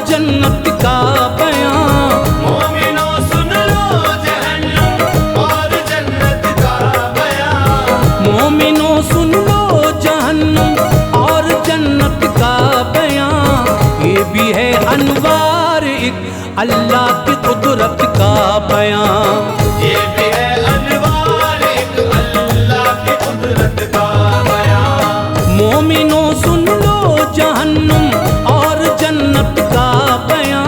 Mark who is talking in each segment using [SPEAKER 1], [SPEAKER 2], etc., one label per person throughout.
[SPEAKER 1] जन्नत का बयां।
[SPEAKER 2] मोमिनों सुन लो जहन्नुम और जन्नत का बयां।
[SPEAKER 1] मोमिनों सुन लो जहन्नुम और जन्नत का बयां। ये भी है अनवार एक अल्लाह की कुदरत का बयां।
[SPEAKER 2] ये भी है अनवार एक अल्लाह की कुदरत का बयां।
[SPEAKER 1] मोमिनों सुन लो जहन्नुम और जन्नत का बयां।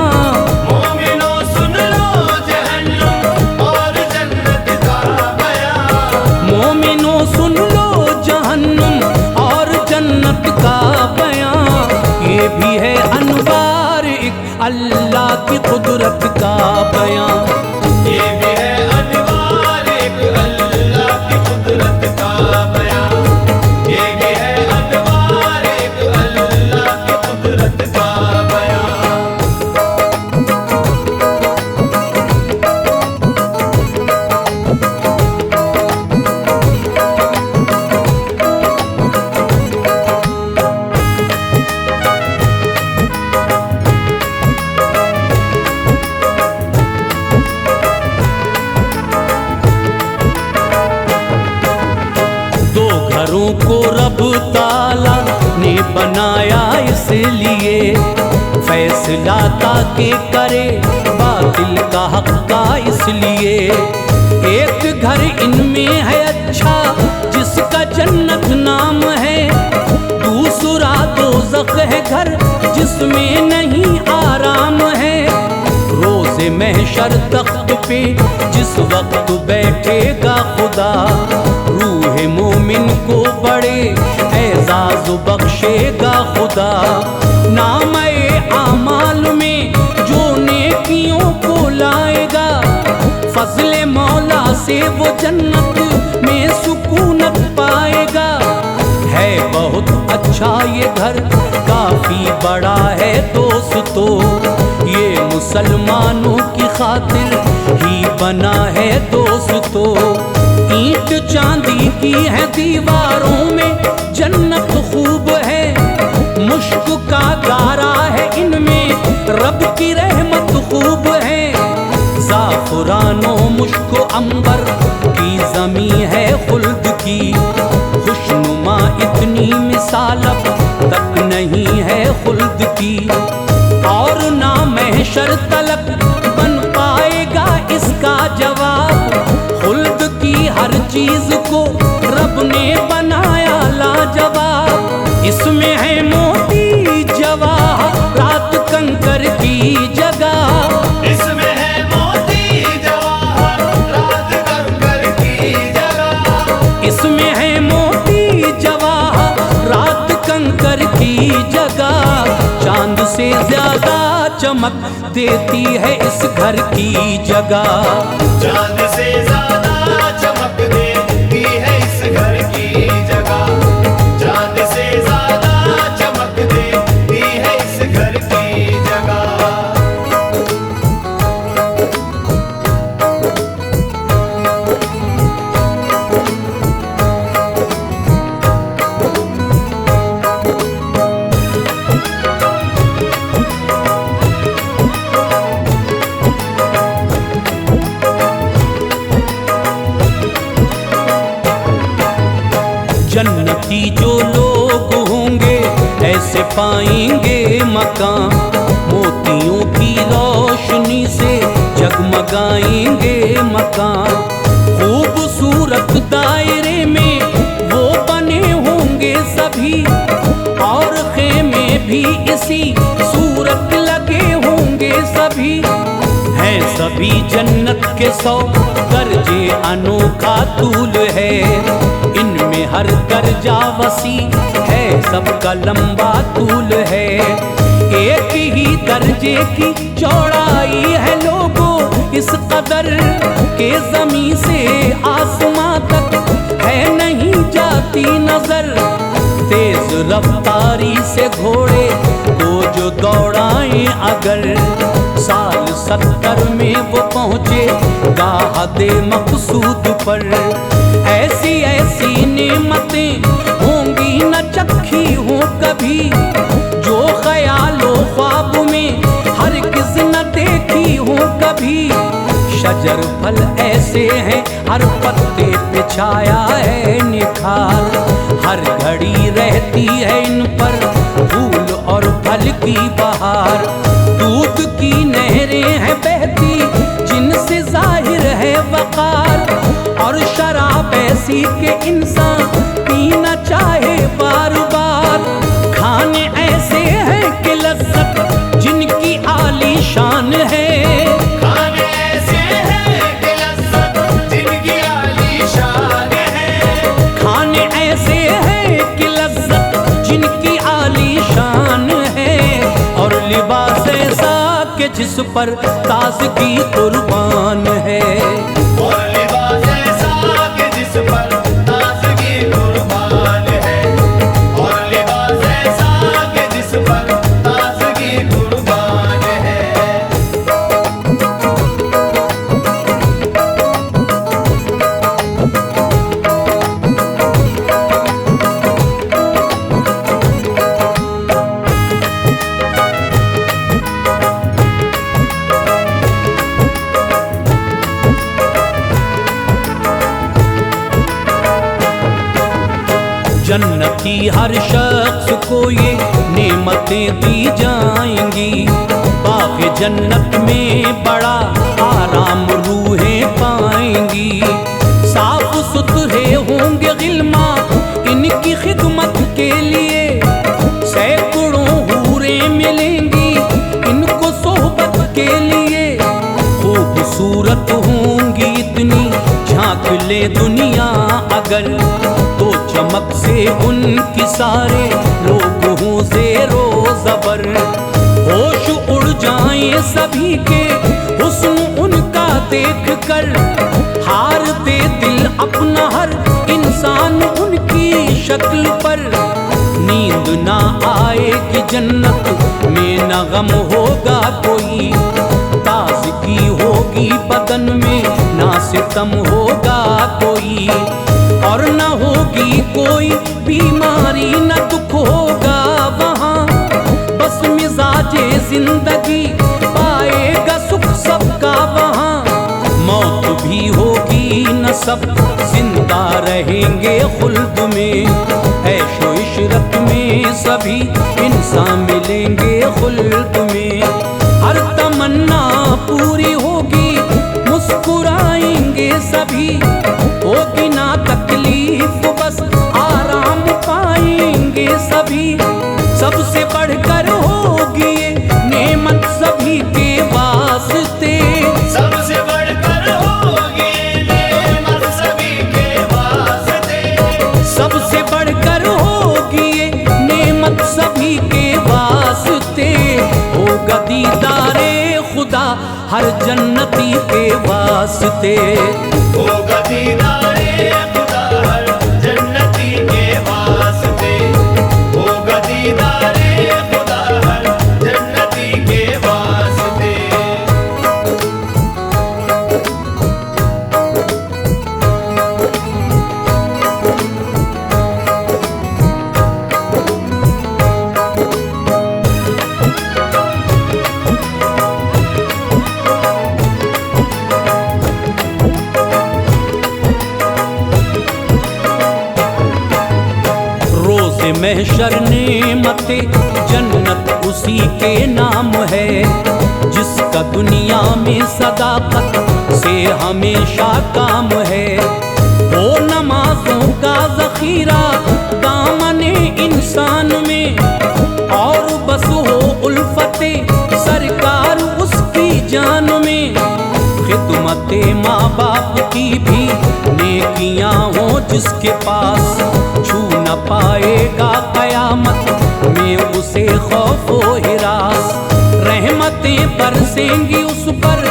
[SPEAKER 2] मोमिनों सुन लो जहन्नुम और जन्नत का बयां।
[SPEAKER 1] मोमिनों सुन लो जहन्नुम और जन्नत का बयां। ये भी है अनवार एक अल्लाह की कुदरत का बयां।
[SPEAKER 2] ये भी है अनवार एक अल्लाह की कुदरत का बयां। ये भी है अनवार एक अल्लाह की कुदरत का बयां।
[SPEAKER 1] दो घरों को रब ताला ने बनाया इसलिए, फैसला ताकि करे बातिल का हक का इसलिए। एक घर इनमें है अच्छा जिसका जन्नत नाम है, दूसरा दोज़ख है घर जिसमें नहीं आराम है। रोज़े महशर तख्त पे जिस वक्त बैठेगा खुदा, रूह मोमिन को बड़े एजाज बख्शेगा खुदा। नामे आमाल में जो नेकियों को लाएगा, फजले मौला से वो जन्नत में सुकूनत पाएगा। है बहुत अच्छा ये घर, काफी बड़ा है दोस्तों, ये मुसलमानों की खातिर ही बना है दोस्तों। ईंट चांदी की है दीवारों में जन्नत खूब है, मुश्क का गारा है इनमें रब की रहमत खूब है। ज़ाफ़रानो मुश्क अंबर की ज़मी है खुल्द की, खुशनुमा इतनी मिसाल अब तक नहीं है खुल्द की। और ना महशर तलक बन पाएगा इसका जवाब, खुल्द की हर चीज को रब ने बनाया लाजवाब। इसमें है मोती जवाहरात कंकर की जगह,
[SPEAKER 2] इसमें है मोती जवाहरात कंकर की जगह।
[SPEAKER 1] इसमें है मोती जवाहरात कंकर की जगह। चांद से ज्यादा चमक देती है इस घर की जगह।
[SPEAKER 2] चांद से ज्यादा चमक देती है इस घर की जगह। चांद से ज्यादा चमक देती है इस घर की जगह।
[SPEAKER 1] जन्नती जो लोग होंगे ऐसे पाएंगे मकान, मोतियों की रोशनी से जगमगाएंगे मकान। खूबसूरत दायरे में वो बने होंगे सभी, और खेमे भी इसी सूरत लगे होंगे सभी। हैं सभी जन्नत के 100 दर्जे, अनोखा तूल है इनमें हर दर्जा वसी है, सबका लंबा तूल है। एक ही दर्जे की चौड़ाई है लोगों इस कदर के ज़मीं से आसमां तक है नहीं जाती नजर। तेज रफ्तारी से घोड़े को जो दौड़ाएं अगर, साल 70 में वो पहुँचे गाहदे मकसूद पर। ऐसी ऐसी नेमतें होंगी न चखी हो कभी, जो ख्यालो ख्वाब में शजर फल ऐसे हैं, हर पत्ते पे छाया है निखार। हर घड़ी रहती है इन पर फूल और फल की बहार। दूध की नहरें हैं बहती जिनसे जाहिर है वकार। और शराब ऐसी के इंसान पीना चाहे बार बार। खाने ऐसे हैं कि लज्जत जिनकी आलीशान है।
[SPEAKER 2] खाने ऐसे हैं कि लज्जत जिनकी आलीशान है।
[SPEAKER 1] खाने ऐसे हैं कि लज्जत जिनकी आलीशान है। और लिबास ऐसा कि जिस पर ताज़गी कुर्बान है।
[SPEAKER 2] और लिबास ऐसा कि जिस पर ताज़गी कुर्बान है। और लिबास ऐसा कि जिस पर ताज़गी कुर्बान है।
[SPEAKER 1] जन्नती हर शख्स को ये नेमतें दी जाएंगी। बाग़ जन्नत में बड़ा आराम रूहें पाएंगी। साफ सुथरे होंगे गिल्मा इनकी खिदमत के लिए। सैकड़ों हूरें मिलेंगी इनको सोहबत के लिए। खूबसूरत होंगी इतनी झांक ले दुनिया अगर, तो चमक से उनकी सारे लोग हों ज़ेरो ज़बर। होश उड़ जाएं सभी के हुस्न उनका देख कर। हार दे दिल अपना हर इंसान उनकी शक्ल पर। नींद ना आएगी जन्नत में न गम होगा कोई। ताज़गी होगी बदन में ना सितम होगा कोई। और न होगी कोई बीमारी न दुख होगा वहाँ। बस मिजाजे जिंदगी पाएगा सुख सबका वहाँ। मौत भी होगी न सब जिंदा रहेंगे खुल्द में। ऐशो इशरत में सभी इंसान मिलेंगे खुल्द में। हर तमन्ना पूरी होगी मुस्कुराएंगे सभी। होगी ना तकलीफ बस आराम पाएंगे सभी। सबसे बढ़कर होगी ये नेमत सभी के वास्ते।
[SPEAKER 2] सबसे बढ़कर होगी नेमत सभी के वास्ते।
[SPEAKER 1] सबसे बढ़कर होगी ये नेमत सभी के वास्ते। होगा दीदारे खुदा हर जन्नती के वास्ते।
[SPEAKER 2] होगा दीदारे खुदा हर जन्नती के वास्ते। होगा दीदारे खुदा हर जन्नती के वास्ते।
[SPEAKER 1] महशर नेमते जन्नत उसी के नाम है। जिसका दुनिया में सदाकत से हमेशा काम है। वो नमाजों का ज़ख़ीरा दामने इंसान में। और बस हो उल्फते सरकार उसकी जान में। खिदमते माँ बाप की भी नेकियां हो जिसके पास। छू न पाएगा कयामत में उसे खौफ व हिरास। रहमतें बरसेंगी उस पर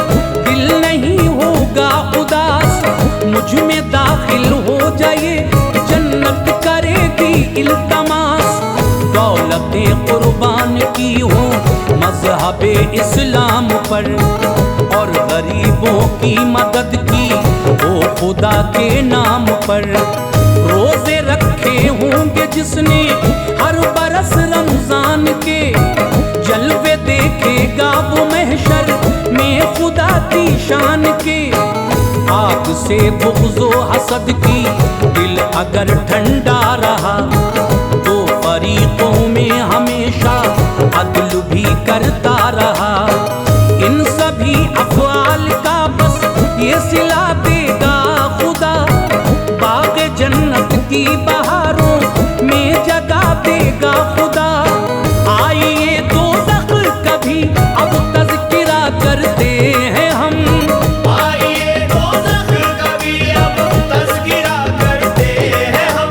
[SPEAKER 1] दिल नहीं होगा उदास। मुझ में दाखिल हो जाए जन्नत करेगी इल्तमास। दौलतें कुर्बान की हो मज़हबे इस्लाम पर। और गरीबों की मदद की हो खुदा के नाम पर। रोजे रखे होंगे जिसने हर बरस रमजान के। जलवे दे देखेगा वो महशर में खुदा की शान के। आग से बुग़्ज़ो हसद की दिल अगर ठंडा रहा तो फरीक़ों में हमेशा अदल भी करता रहा। इन सभी अफ़आल का बस ये सिला देगा खुदा, बाग़ जन्नत की बहारों में जगा देगा खुदा। आइए दोज़ख कभी अब तज़किरा करते हैं हम,
[SPEAKER 2] आइए दोज़ख कभी अब तज़किरा करते हैं हम।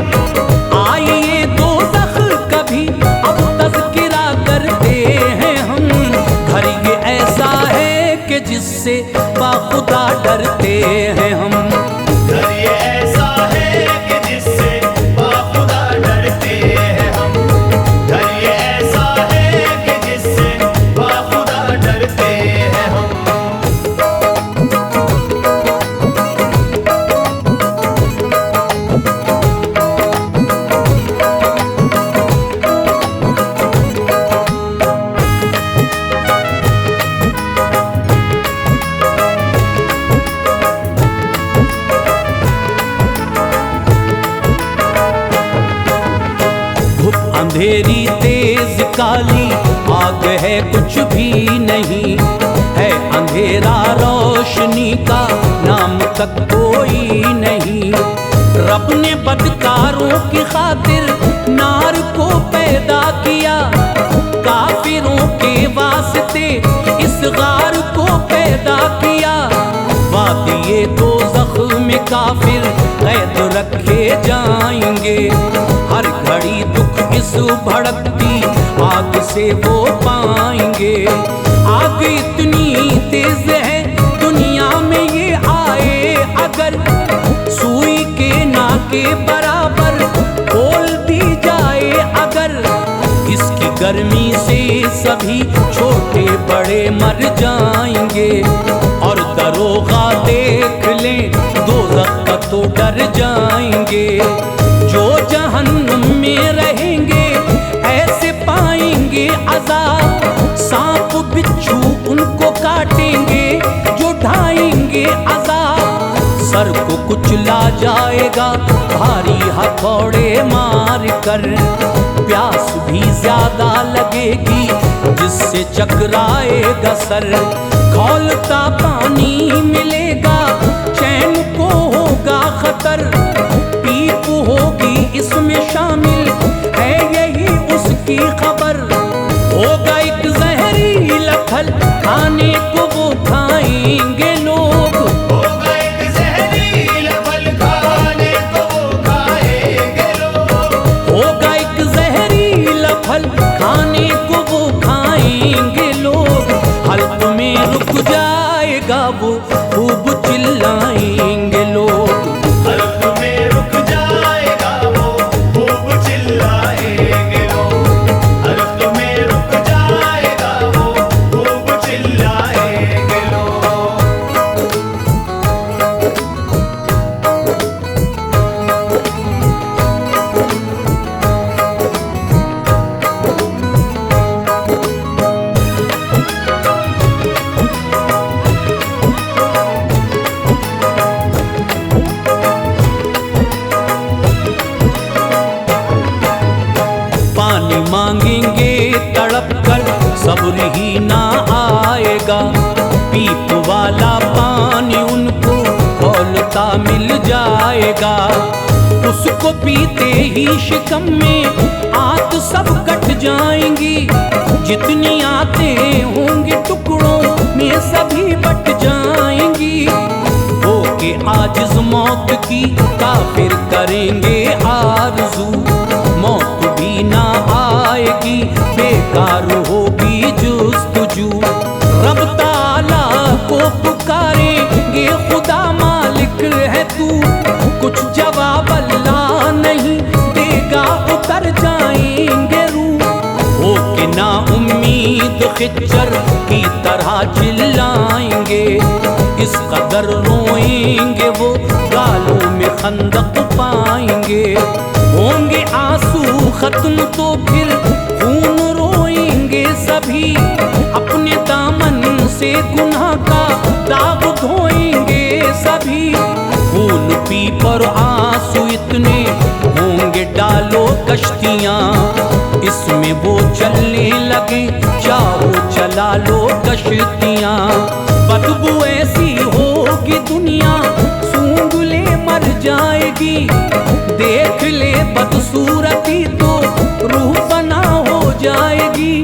[SPEAKER 1] आइए दोज़ख कभी अब तज़किरा करते हैं हम। घर ये ऐसा है कि जिससे बाखुदा डरते हैं हम।
[SPEAKER 2] घर ये ऐसा है कि जिससे बाखुदा डरते हैं हम। घर ये ऐसा है कि जिससे बाखुदा डरते हैं हम।
[SPEAKER 1] धूप अंधेरी तेज काली आग है कुछ भी नहीं है, अंधेरा रोशनी का नाम तक कोई नहीं। रब ने बदकारों की खातिर नार को पैदा किया, काफिरों के वास्ते इस गार को पैदा किया। वादिये दोज़ख में काफिर कैद रखे जाएंगे, हर घड़ी दुख इस भड़कती आग से वो पाएंगे। आग इतनी तेज है दुनिया में ये आए अगर, सुई के नाके बराबर खोल दी जाए अगर। इसकी गर्मी से सभी छोटे बड़े मर जाएंगे, और दरोगा देख ले दोज़ख का तो डर जाएंगे। जो जहन्नुम में रहेंगे ऐसे पाएंगे अज़ाब, सांप बिच्छू उनको काटेंगे जो ढाएंगे अज़ाब। सर को कुचला जाएगा भारी हथौड़े मार कर, प्यास भी ज्यादा लगेगी जिससे चकराएगा सर। खौलता पानी मिलेगा चैन को होगा खतर, पीप होगी इसमें शामिल है यही उसकी खबर। होगा एक जहरीला फल खाने को वो खाएंगे लोग,
[SPEAKER 2] होगा एक ज़हरीला फल खाने को वो खाएंगे लोग।
[SPEAKER 1] होगा एक जहरीला फल खाने को वो खाएंगे लोग। हल्क में रुक जाएगा वो खूब चिल्लाएंगे लोग।
[SPEAKER 2] हल्क में रुक जाएगा वो खूब चिल्लाएंगे लोग। हल्क में रुक जाएगा वो खूब चिल्लाएंगे लोग।
[SPEAKER 1] पानी मांगेंगे तड़प कर सब्र ही ना आएगा, पीप वाला पानी उनको खौलता मिल जाएगा। उसको पीते ही शिकम में आंत सब कट जाएंगी, जितनी आंतें होंगी टुकड़ों में सभी बट जाएंगी। होके आजिज़ मौत की काफिर करेंगे आरज़ू, मौत भी ना आएगी बेकार होगी जुस्तजू। रब ताला को पुकारेंगे खुदा मालिक है तू, कुछ जवाब अल्लाह नहीं देगा उतर जाएंगे रूह। होके ना उम्मीद खिच्चर की तरह चिल्लाएंगे, इस कदर रोएंगे वो गालों में खंदक पाएंगे। होंगे आंसू खत्म तो फिर खून रोएंगे सभी, गुनाह का दाग धोएंगे सभी। खून पी पर आंसू इतने होंगे डालो कश्तियाँ, इसमें वो चलने लगे चाहो चला लो कश्तियाँ। बदबू ऐसी होगी दुनिया सूंघ ले मर जाएगी, देख ले बदसूरती तो रूह फना हो जाएगी।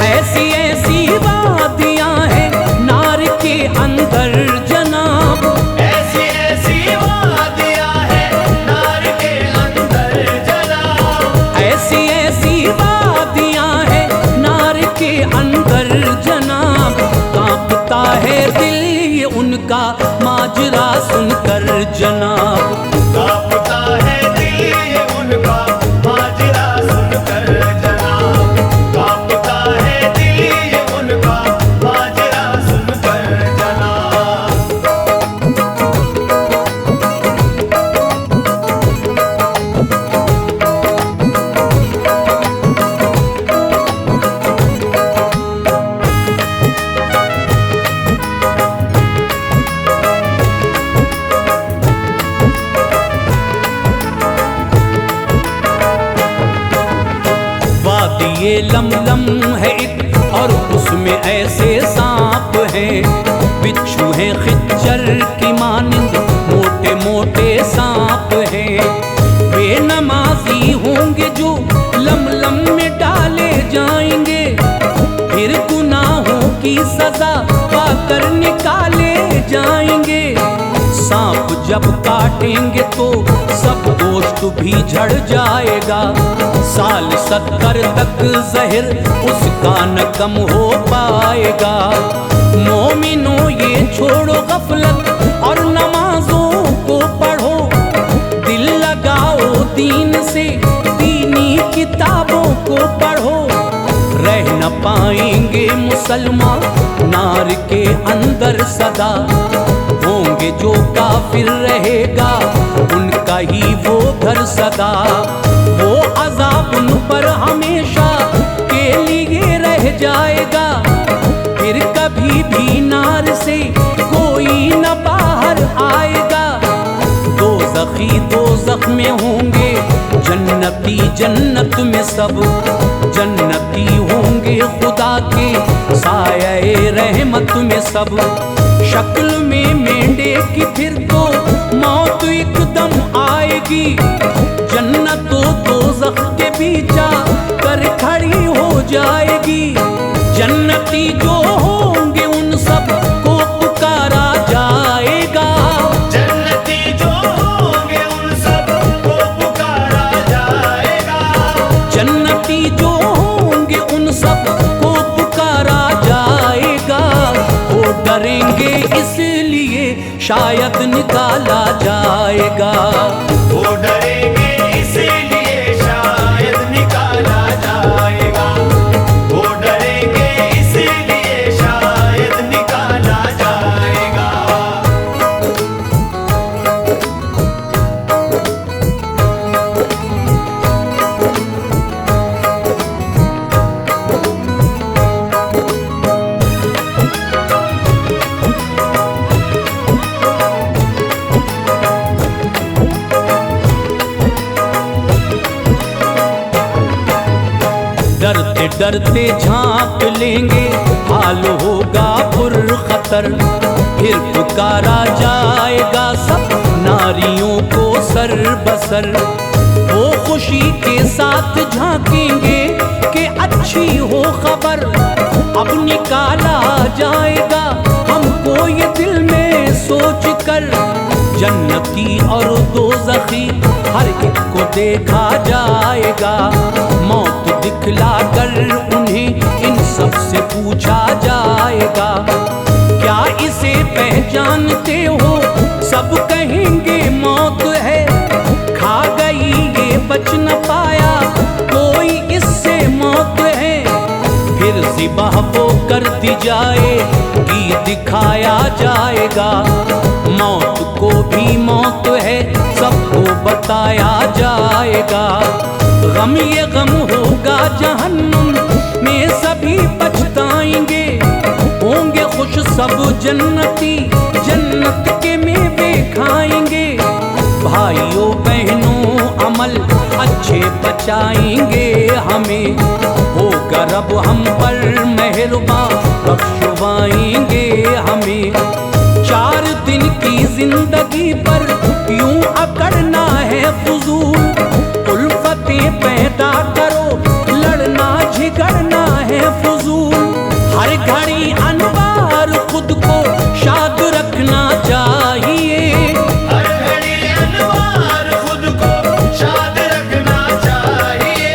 [SPEAKER 1] ऐसी ऐसी वादियाँ हैं नार के अंदर जनाब,
[SPEAKER 2] ऐसी ऐसी वादियाँ हैं नार के अंदर जनाब,
[SPEAKER 1] ऐसी ऐसी वादियाँ हैं नार के अंदर जनाब। कांपता है दिल ये उनका माजरा सुनकर जनाब,
[SPEAKER 2] कांपता है दिल ये उनका माजरा सुनकर जनाब, कांपता है दिल ये उनका माजरा सुनकर जनाब।
[SPEAKER 1] ये लमलम है एक और उसमें ऐसे सांप हैं, बिच्छू हैं खिच्चर की मानिंद मोटे मोटे सांप हैं। बेनमाजी होंगे जो लमलम में डाले जाएंगे, फिर गुनाहों की सजा पाकर निकाले जाएंगे। सांप जब काटेंगे तो सब गोश्त भी झड़ जाएगा, साल 70 तक जहर उसका न कम हो पाएगा। मोमिनो ये छोड़ो गफलत और नमाजों को पढ़ो, दिल लगाओ दीन से दीनी किताबों को पढ़ो। रह न पाएंगे मुसलमान नार के अंदर सदा, होंगे जो काफिर रहेगा उनका ही वो घर सदा। वो अज़ाब उन पर हमेशा के लिए रह जाएगा, फिर कभी भी नार से कोई न बाहर आएगा। दोज़ख में होंगे जन्नती जन्नत में सब, जन्नती होंगे खुदा के साये रहमत में सब। शक्ल में मेंढे की फिर तो मौत एकदम आएगी, जन्नत और दोज़ख के बीचा कर खड़ी हो जाएगी। जन्नती जो होंगे उन सब को पुकारा जाएगा,
[SPEAKER 2] जन्नती जो होंगे उन सब को पुकारा जाएगा,
[SPEAKER 1] जन्नती जो होंगे उन सब को पुकारा जाएगा। वो डरेंगे इसलिए शायद निकाला जाएगा,
[SPEAKER 2] वो डरेंगे इसीलिए शायद निकाला जाएगा, वो डरेंगे इसीलिए शायद निकाला जाएगा।
[SPEAKER 1] डरते डरते झांक लेंगे हाल होगा पुरखतर, फिर पुकारा जाएगा सब नारियों को सर बसर। वो खुशी के साथ झांकेंगे कि अच्छी हो खबर, अब निकाला जाएगा हमको ये दिल में सोच कर। जन्नती और दोज़खी हर एक को देखा जाएगा, मौत दिखला कर उन्हें इन सब से पूछा जाएगा। क्या इसे पहचानते हो? सब कहेंगे मौत है, खा गई ये बच न पाया कोई इससे मौत है। फिर ज़िबाह वो कर दी जाएगी, दिखाया जाएगा मौत को भी मौत है, सबको बताया जाएगा। गम ये गम होगा जहन्नुम में, सभी पछताएंगे होंगे खुश सब जन्नती जन्नत के मेवे खाएंगे। भाइयों बहनों अमल अच्छे बचाएंगे हमें, होगा रब हम पर मेहरबान बख्शवाएंगे हमें। 4 दिन की जिंदगी पर यूं अकड़ना है फजूल, उल्फतें पैदा करो लड़ना झगड़ना है फजूल। हर घड़ी अनवार खुद को शाद रखना चाहिए,
[SPEAKER 2] हर घड़ी अनवार खुद को शाद रखना चाहिए।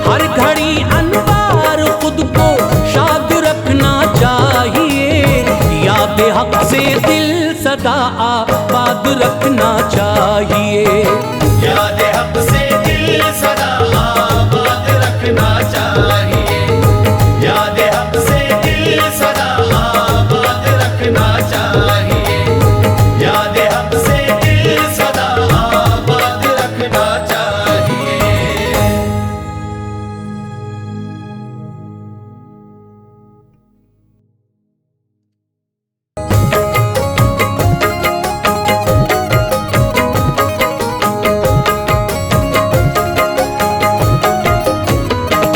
[SPEAKER 1] हर घड़ी अनवार खुद को शाद रखना चाहिए। याद हक से दिल सदा आबाद रखना चाहिए,
[SPEAKER 2] याद हक से दिल सदा आबाद रखना चाहिए। याद हक से दिल सदा आबाद रखना चाहिए। याद हक से दिल सदा आबाद रखना चाहिए।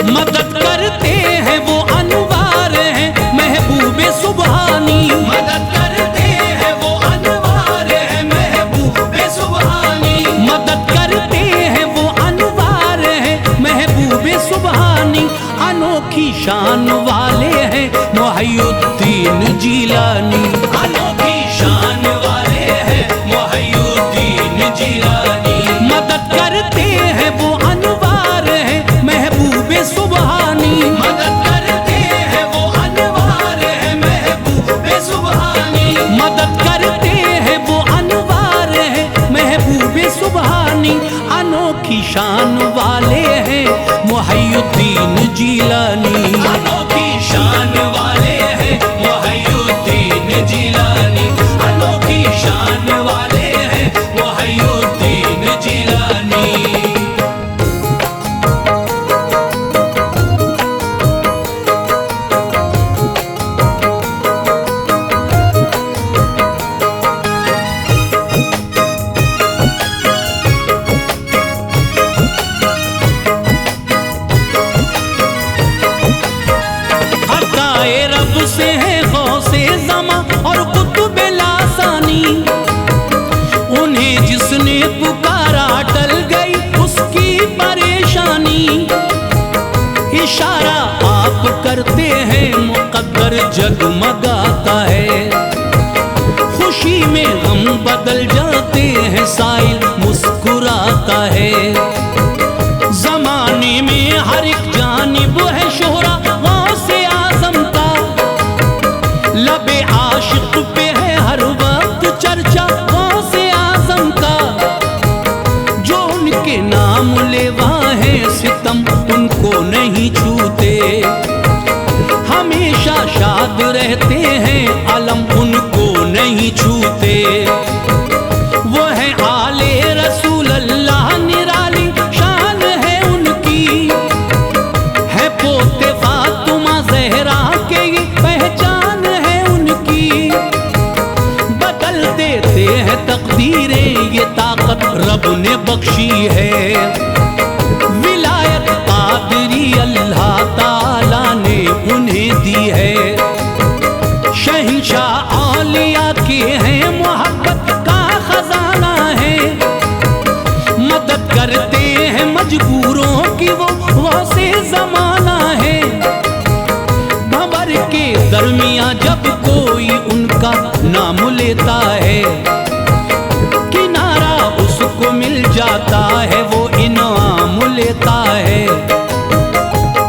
[SPEAKER 1] मदद करते हैं वो अनवार हैं महबूबे सुबहानी।
[SPEAKER 2] मदद करते हैं वो अनवार है महबूबे सुबहानी।
[SPEAKER 1] मदद करते हैं वो अनवार हैं महबूबे सुबहानी। अनोखी शान वाले हैं मुहय्यिद्दीन जीलानी।
[SPEAKER 2] अनोखी शान वाले हैं मुहय्यिद्दीन जीलानी।
[SPEAKER 1] मदद करते हैं वो अनवार हैं महबूबे सुबहानी।
[SPEAKER 2] मदद करते हैं वो अनवार है महबूबे सुबहानी।
[SPEAKER 1] मदद करते हैं वो अनवार हैं महबूबे सुबहानी। अनोखी शान वाले हैं मुहय्यिद्दीन जीलानी।
[SPEAKER 2] अनोखी शान वाले हैं मुहय्यिद्दीन जीलानी। अनोखी शान वाले हैं मुहय्यिद्दीन जीलानी।
[SPEAKER 1] अताए रब से है गौसे ज़मा और कुतुब लासानी। उन्हें जिसने पुकारा टल गई उसकी परेशानी। इशारा आप करते हैं मुकद्दर जगमगाता है। खुशी में गम बदल जाते हैं साइल मुस्कुराता है। जमाने में हर एक जानिब है शोहरा गौसे आज़म का। लबे आशिक पे है हर वक्त चर्चा गौसे आज़म का। जो उनके नाम लेवा है सितम उनको नहीं छूते। हमेशा शाद रहते हैं अलम उनको नहीं छूते। वो है आले रसूल अल्लाह निराली शान है उनकी। है पोते फातिमा ज़हरा के ये पहचान है उनकी। बदल देते हैं तकदीरें ये ताकत रब ने बख्शी है। विलायत कादरी अल्लाह ताला ने उन्हें दी है। शहंशाह औलिया के हैं मोहब्बत का खजाना है। मदद करते हैं मजबूरों की वो गौसे ज़माना है। भंवर के दरमियां जब कोई उनका नाम लेता है, किनारा उसको मिल जाता है वो इनाम लेता है।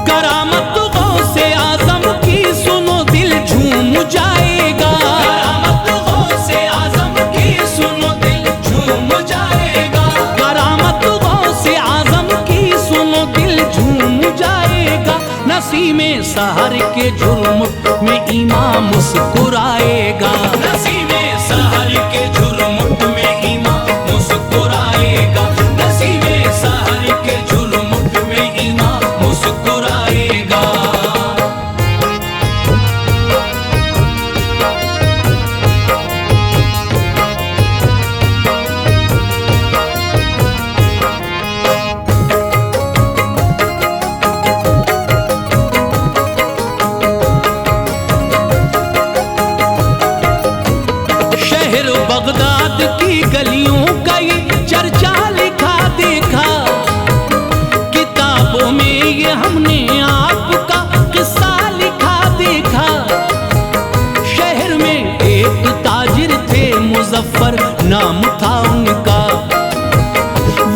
[SPEAKER 1] करामत गौसे आज़म की सुनो दिल झूम जाएगा।
[SPEAKER 2] करामत गौसे आज़म की सुनो दिल झूम जाएगा।
[SPEAKER 1] करामत गौसे आज़म की सुनो दिल झूम जाएगा। नसीमे सहर के जुर्म में इमाम मुस्कुराएगा।
[SPEAKER 2] नसीमे सहर के जुर्मुट में इमाम मुस्कुराएगा। नसीमे सहर के जुर्मुट में इमाम मुस्कुराएगा।
[SPEAKER 1] काम था उनका।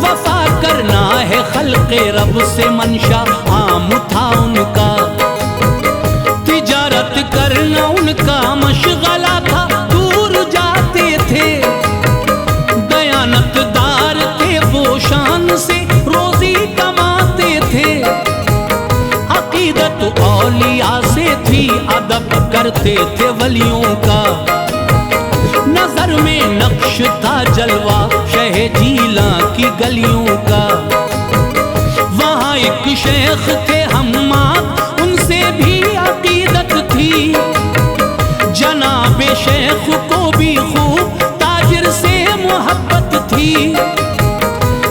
[SPEAKER 1] वफा करना है खल्क़े रब से मंशा आम था उनका। तिजारत करना उनका मशगला था, दूर जाते थे। दयानतदार थे वो शान से रोजी कमाते थे। अकीदत औलिया से थी, अदब करते थे वलियों का। नजर में नक्श था जलवा शह जीला की गलियों का। वहाँ एक शेख थे हम्माद, उनसे भी अकीदत थी। जनाबे शेख को भी खूब ताजिर से मोहब्बत थी।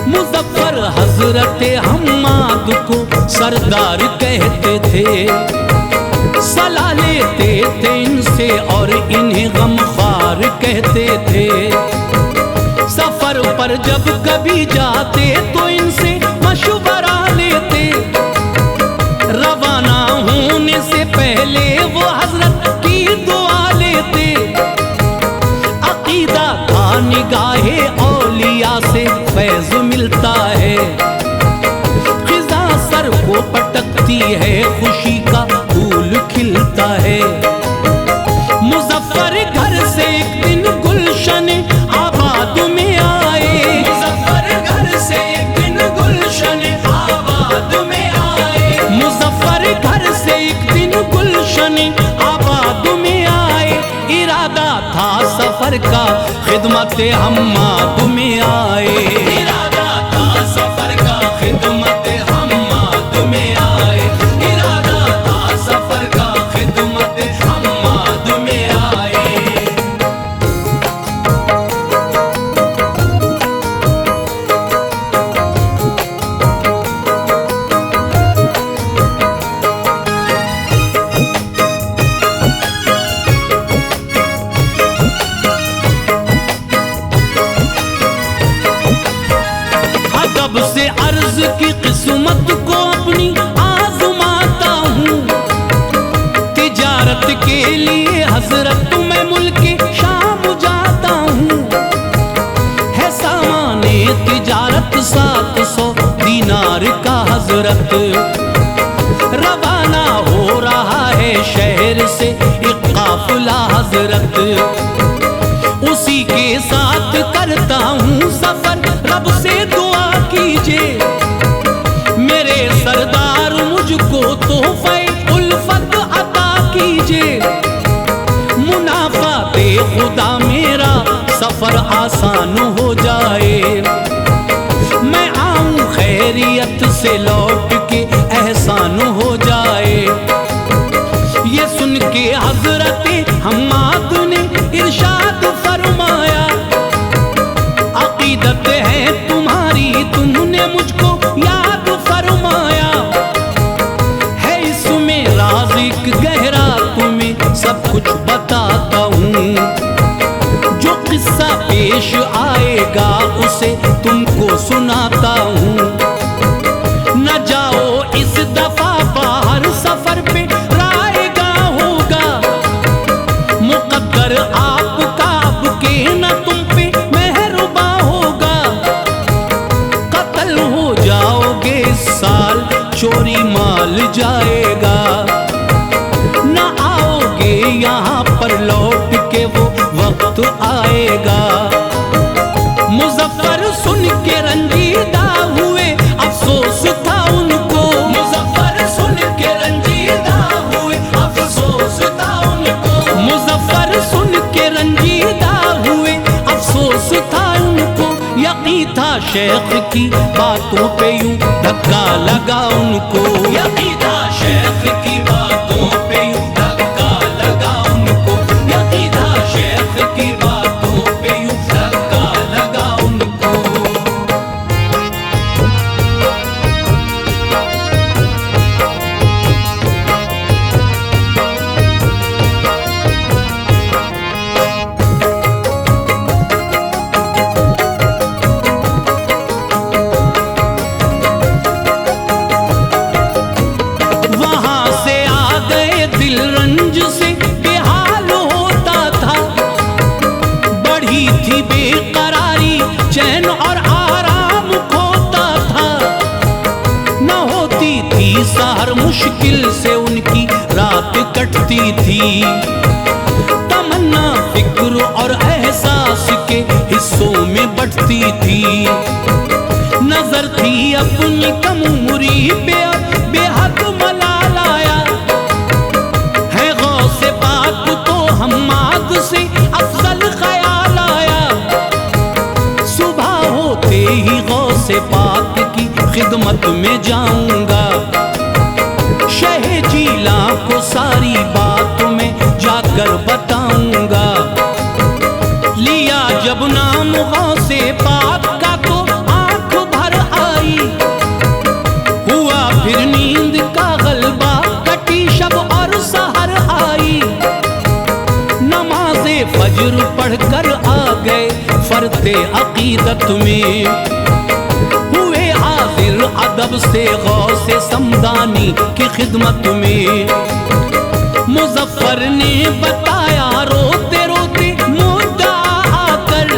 [SPEAKER 1] मुज़फ़्फ़र हजरत हम्माद को सरदार कहते थे। सलाह लेते थे इनसे और इन्हें गमख्वार कहते थे। सफर पर जब कभी जाते तो इनसे मशवरा लेते। रवाना होने से पहले वो हजरत की दुआ लेते। अकीदा का निगाहे औलिया से फैज़ मिलता है। खिज़ा सर को पटकती है, खुशी का फूल खिलता है। मुज़फ़्फ़र घर से एक दिन गुलशन आबाद में आए।
[SPEAKER 2] मुज़फ़्फ़र घर से एक दिन गुलशन आबाद में आए।
[SPEAKER 1] मुज़फ़्फ़र घर से एक दिन गुलशन आबाद में आए। इरादा था सफर का, खिदमत हम्माद में आए।
[SPEAKER 2] इरादा था सफर का, खिदमत हम्माद में आए। इरादा था सफर का, खिदमत हम्माद में आए।
[SPEAKER 1] अदब से अर्ज की किस्मत को अपनी आजमाता हूँ। तिजारत के लिए हजरत मैं मुल्क शाम जाता हूँ। है सामाने तिजारत 700 दीनार का हजरत। रवाना हो रहा है शहर से एक काफिला हजरत। उसी के साथ करता हूँ सफर, रब से दुआ कीजिए। मेरे सरदार मुझको तोहफे उल्फत अता कीजिए। मुनाफा दे खुदा मेरा सफर आसान हो जाए। मैं आऊं खैरियत से लौट के एहसान हो जाए। ये सुन के हजरत हम्माद ने इरशाद फरमाया। अकीदत है तुम्हारी, तुमने मुझको याद फरमाया। है इसमें राज़ एक गहरा, तुम्हें सब कुछ बताता हूँ। जो किस्सा पेश आएगा उसे तुमको सुनाता हूँ। न जाओ इस दफा बाहर, सफर पे रायगा होगा। मुकद्दर आपका आपके न तुम पे मेहरबा होगा। कत्ल हो जाओगे इस साल, चोरी माल जाएगा। न आओगे यहाँ पर लौट के वो वक्त आएगा। मुज़फ़्फ़र सुन के रंजीदा हुए, अफसोस था उनको।
[SPEAKER 2] मुज़फ़्फ़र सुन के रंजीदा हुए, अफसोस था उनको।
[SPEAKER 1] मुज़फ़्फ़र सुन के रंजीदा हुए, अफसोस था उनको। यकीन था शेख की बातों पे यूं धक्का लगा उनको।
[SPEAKER 2] यकीन था शेख की बातों पे यूं धक्का लगा उनको। यकीन था शेख की बातों पे यूं धक्का लगा उनको।
[SPEAKER 1] मुश्किल से उनकी रात कटती थी। तमन्ना फिक्र और एहसास के हिस्सों में बंटती थी। नजर थी अपनी कम उम्री पे बेहद मलाल आया है। गौसे पाक तो हम्माद से अफजल ख्याल आया। सुबह होते ही गौसे पाक की खिदमत में जाऊंगा। शहे जीला को सारी बात में जाकर बताऊंगा। लिया जब नाम गौसे पाक का तो आंख भर आई। हुआ फिर नींद का गलबा, कटी शब और सहर आई। नमाज़े फज्र पढ़कर आ गए फरते अकीदत में। हुए हाजिर अदब से गौसे समदानी की खिदमत में। मुजफ्फर ने बताया रोते रोते मुद्दा आकर।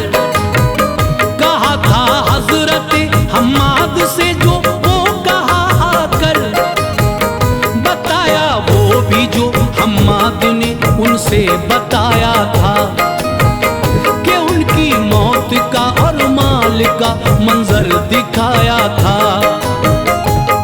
[SPEAKER 1] कहा था हजरत हम्माद से जो वो कहा आकर। बताया वो भी जो हम्माद ने उनसे बताया था कि उनकी मौत का और माल का मंजर दिखाया था।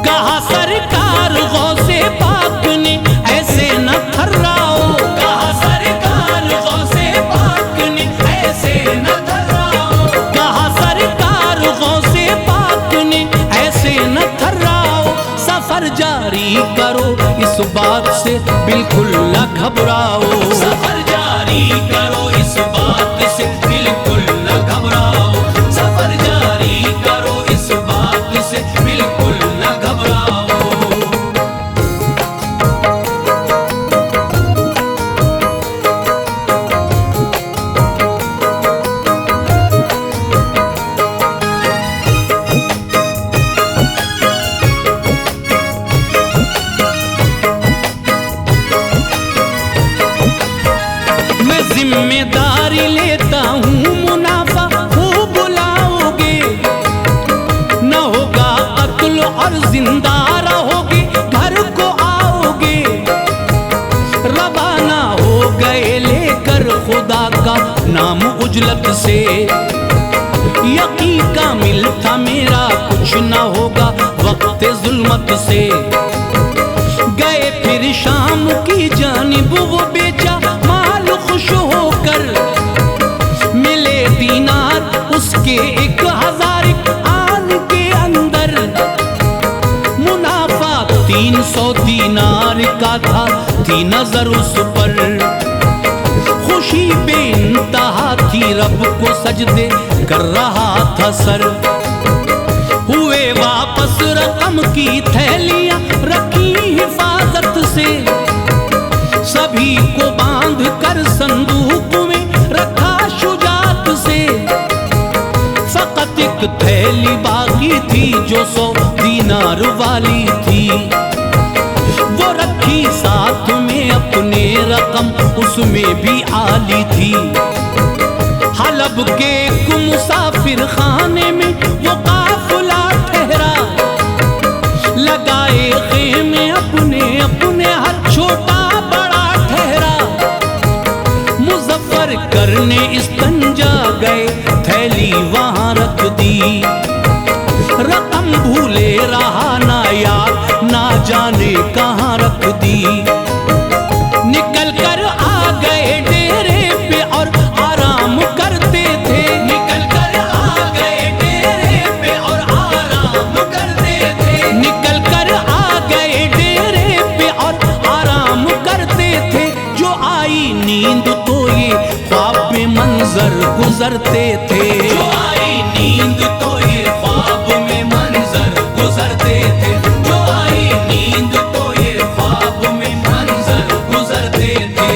[SPEAKER 1] कहा सरकार गौसे पाक ने ऐसे न थर्राओ। कहा सरकार गौसे पाक ने ऐसे न थर्राओ। कहा सरकार गौसे पाक ने ऐसे न थर्राओ। सफर जारी करो इस बात से बिल्कुल न घबराओ। सफर जारी करो इस बात से बिल्कुल न घबराओ। सफर जारी करो इस बात से बिल्कुल न घबराओ। मैं जिम्मेदारी लेता हूँ मुनाफा खूब बुलाओगे। न होगा कत्ल और जिंदा रहोगे घर को आओगे। रवाना हो गए लेकर खुदा का नाम उजलत से। यकीन कामिल था मेरा कुछ न होगा वक्त जुल्मत से। गए फिर शाम की जानिब वो बेचा माल खुश होकर। मिले दीनार उसके 1000 आन के अंदर। मुनाफा 300 दीनार का था, थी नजर उस पर। खुशी बेइंतहा थी, रब को सजदे कर रहा था सर। हुए वापस रकम की थैलियां रखी हिफाजत से। सभी को बांध कर संदूक में रखा शुजात से। फकत एक थैली बाकी थी जो 100 दीनार वाली थी। वो रखी साथ में अपने रकम, उसमें भी आली थी। हलब के एक मुसाफिर खाने में वो काफिला ठहरा। लगाए खेमे अपने अपने हर छोटा बड़ा ठहरा। मुजफ्फर करने इस्तंजा गए, थैली वहां रख दी। रकम भूले रहा ना याद, ना जाने कहाँ रख दी। निकल कर आ गए डेरे पे और आराम करते थे। निकल कर आ गए डेरे पे और आराम करते थे। निकल कर आ गए डेरे पे और आराम करते थे। जो आई नींद तो ये ख्वाब में मंजर गुजरते थे। जो आई नींद तो ये ख्वाब में मंजर गुजरते थे। जो आई नींद तो ये ख्वाब में मंजर गुजरते थे।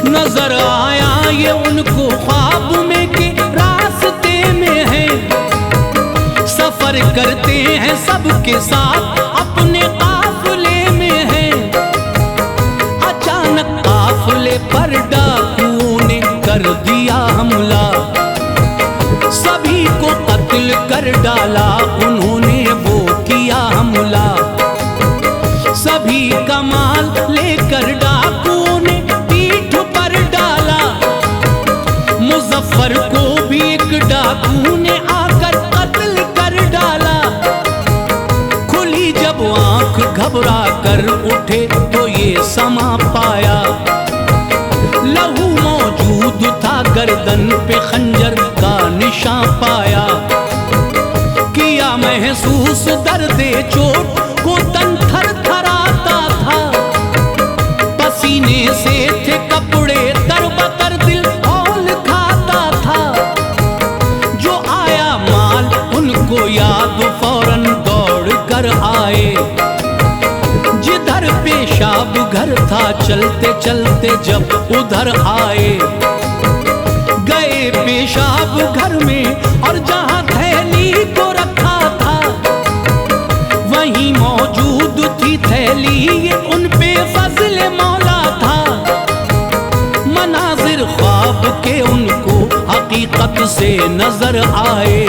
[SPEAKER 1] नजर करते हैं सबके साथ, अपने काफिले में हैं। अचानक काफिले पर डाकुओं ने कर दिया हमला, सभी को कत्ल कर डाला उन्होंने, वो किया हमला। सभी का माल लेकर डाकुओं ने पीठ पर डाला, मुजफ्फर को भी एक डाकू ने आकर कत्ल कर डाला। खुली जब आंख घबरा कर उठे तो ये समा पाया, लहू मौजूद था गर्दन पे खंजर का निशान पाया। किया महसूस दर्दे चोट को तन थर थराता था, पसीने से थे कपड़े तरबतर दिल हौल खाता था। जो आया माल उनको याद फौरन दौड़ कर आए, जिधर पेशाब घर था चलते चलते जब उधर आए। गए पेशाब घर में और जहां थैली को रखा था, वहीं मौजूद थी थैली, ये उन पे फजल मौला था। मनाजिर ख्वाब के उनको हकीकत से नजर आए,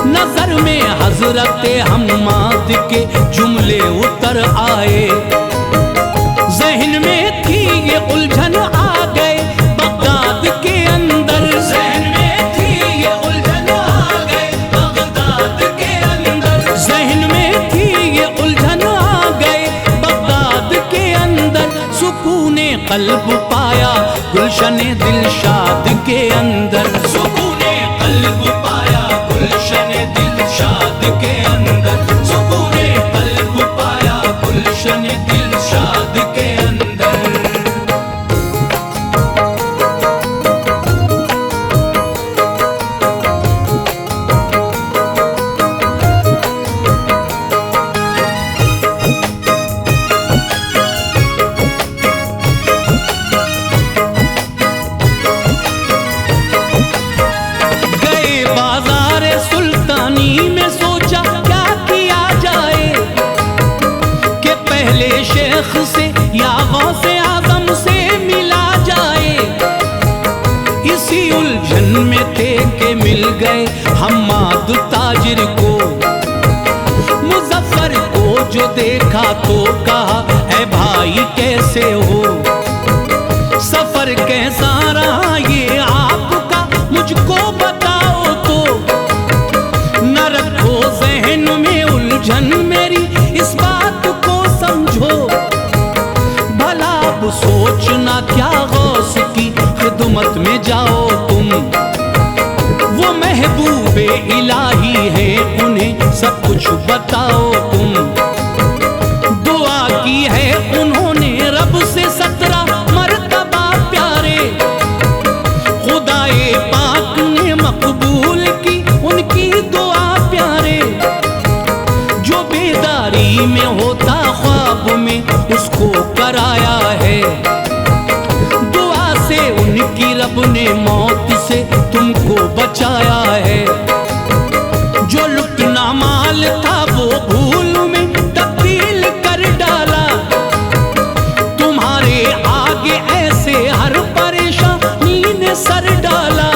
[SPEAKER 1] नजर में हजरत हम्माद के जुमले उतर आए। जहन में थी ये उलझन आ गए बगदाद के अंदर, जहन में थी ये उलझन आ गए बगदाद के अंदर, जहन में थी ये उलझन आ गए बगदाद के अंदर। सुकूने कल्ब पाया गुलशने दिलशाद के अंदर, सुकूने कल्ब पाया गुलशने दिलशाद के अंदर, सुकूने कल्ब पाया गुलशने दिलशाद के अंदर। गए बाजार सुल्तानी में सोचा क्या किया जाए, कि पहले शेख से या गौसे आजम से मिला जाए। इसी उलझन में थे कि मिल गए हम्माद ताजिर को, मुजफ्फर को जो देखा तो कहा ऐ भाई कैसे हो, सफर कैसा रहा ये आपका मुझको बताओ तो। न रखो जहन में उलझन मेरी इस बात को समझो, भला अब सोचना क्या गौस की खिदमत में जाओ तुम। वो महबूबे इलाही हैं उन्हें सब कुछ बताओ तुम। दुआ की है उन्होंने रब से 17 मर्तबा प्यारे, खुदाए पाक ने मकबूल की उनकी दुआ प्यारे। जो बेदारी में होता ख्वाब में उसको कराया है, दुआ से उनकी रब ने मौत से तुमको बचाया है। जो लुटना माल था वो भूल में तब्दील कर डाला, तुम्हारे आगे ऐसे हर परेशानी ने सर डाला।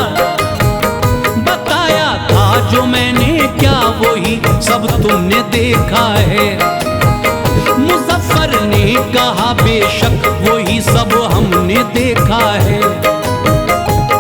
[SPEAKER 1] बताया था जो मैंने क्या वही सब तुमने देखा है, मुजफ्फर ने कहा बेशक वही सब हमने देखा है।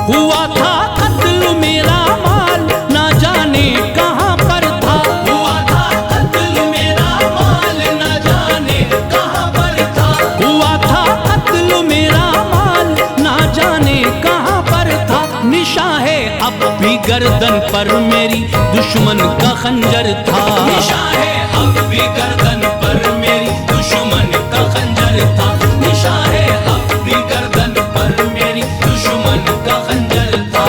[SPEAKER 1] हुआ था कत्ल मेरा माल ना जाने कहां पर था, हुआ था कत्ल मेरा माल ना जाने कहां पर था, हुआ था कत्ल मेरा माल ना जाने कहां पर था। निशा है अब भी गर्दन पर मेरी दुश्मन का खंजर था, निशा है अब भी गर्दन पर मेरी दुश्मन का खंजर था, निशा है अब भी गर्दन पर मेरी दुश्मन का खंजर था।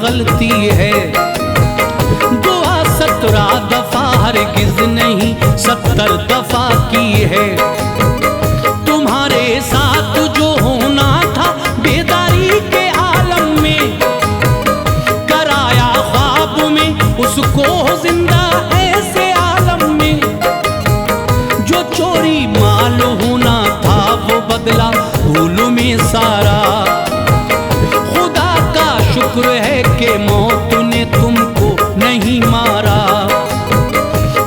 [SPEAKER 1] गलती है। दुआ 17 दफा हरगिज नहीं 70 दफा की है। तुम्हारे साथ जो होना था बेदारी के आलम में, कराया ख्वाब में उसको जिंदा ऐसे आलम में। जो चोरी माल होना था वो बदला भूल में सारा। खुदा का शुक्र है कि मौत ने तुमको नहीं मारा।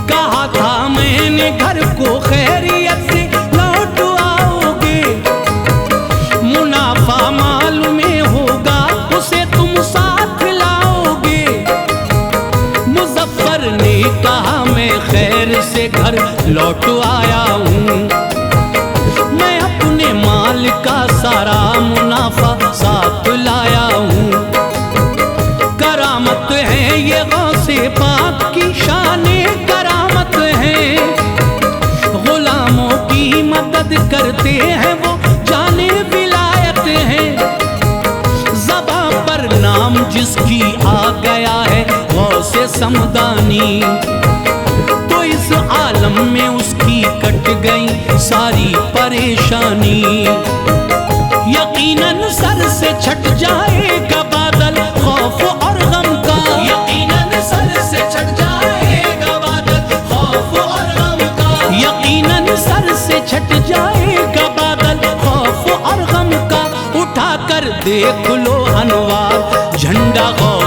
[SPEAKER 1] कहा था मैंने घर को खैरियत से लौट आओगे, मुनाफा माल में होगा उसे तुम साथ लाओगे। मुजफ्फर ने कहा मैं खैर से घर लौट आया हूँ, मैं अपने माल का सारा मुनाफा साथ लाया हूँ। करामत है ये गौसे पाक की शाने करामत है। गुलामों की मदद करते हैं वो जाने विलायत है। ज़बां पर नाम जिसकी आ गया है गौसे समदानी, तो इस आलम में उसकी कट गई सारी परेशानी। यकीनन सर से छट जाएगा बादल खौफ और गम का, यकीनन सर से छट जाएगा बादल खौफ और गम का, यकीनन सर से छट जाएगा बादल खौफ और गम का। उठाकर देख लो अनवार झंडा गौर